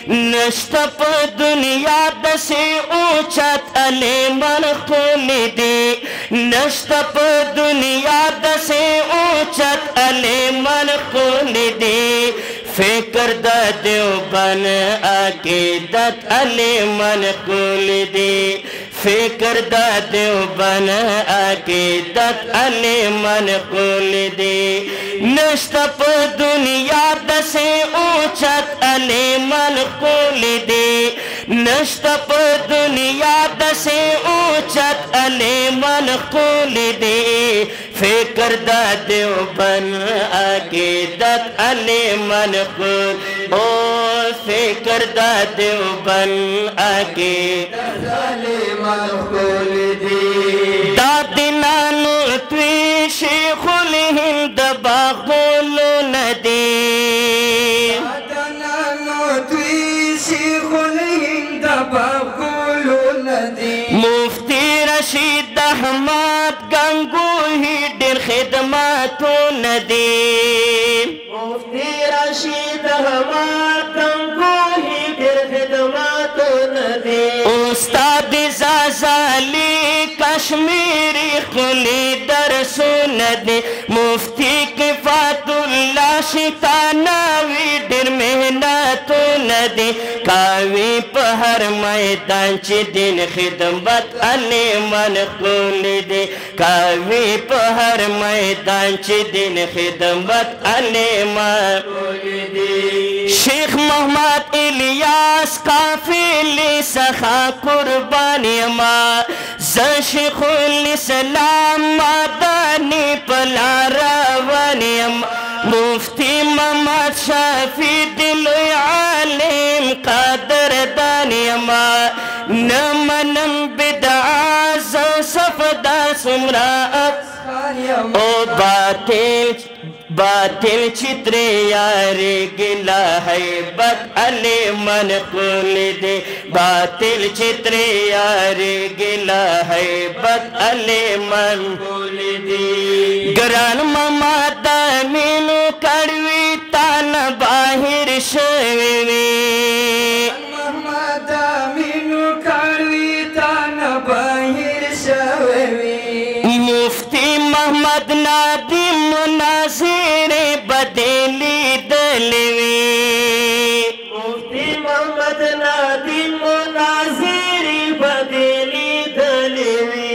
नष्टा प दुनिया दसे ऊंचत अले मन खोली दे नष्टा प दुनिया दसे ऊंचत अले मन खोली दे फिकर दा देवबन अकीदत अले मन खोली दे फिकर दा देवबन अकीदत अले मन खोली दे नष्टा प दुनिया दसे ऊंचत अले मन खोली दे नष्टा प दुनिया दसे ऊंचत अले मन खोली दे फिकर दा देवबन अकीदत अले मन खोल ओ फिकर दा देवबन अकीदत अले मन खोली दे दादी नानो त्वी शेखुल हिंद बागोलो नदी मुफ्ती रशीद अहमद गंगोही डेर खिदमतो नदी मुफ्ती रशीद अहमद गंगोही डेर खिदमतो नदी उस्ताद ज़ाज़ाली कश्मीरी खुली दरसो नदी मुफ्ती किफ़ातुल्लाह शितानावी डेर मेहनतो नदी कावी पहर मैदान च दिन खिदमत अले मन खोली दे कावी पहर मैदान च दिन खिदमत अले मन खोली दे शेख मोहम्मद इलियास काफिले सखा कुर्बानी मा ज़शेखुल इस्लाम मदानी पला रवानी मुफ्ती मोहम्मद शफी दिल आलिम कादर दानियमा नमनम बिदा सफदा सुमरा ओ बातिल चित्र यारे गिला है बद अले मन खोली दे बातिल चित्र यारे गिला है बद अले मन खोली दे गरान ममा दामिनु कड़वी तान बाहिर शवे मुफ्ती मोहम्मद नादिम मुनाजिर बदली दलवी मुफ्ती मोहम्मद नादिम मुनाजिर बदली दलवी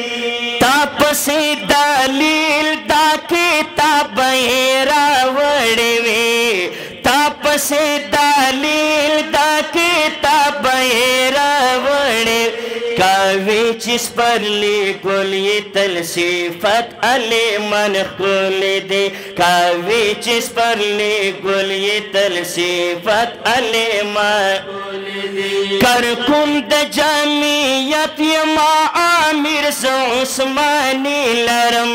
तापसी दलील दाके ताबेरा वड़वे तापसी दलील दाके ताबेरा वड़वे कावे चिस पर ले गोली तल सिफत अले मन खोली दे कावे चिस पर ले गोली तल सिफत अले मन खोली दे कर कुंद जमीयत यमा आमिर उस्मानी लरम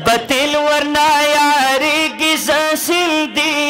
बतिल वरना यारी गिज़ा सिंधी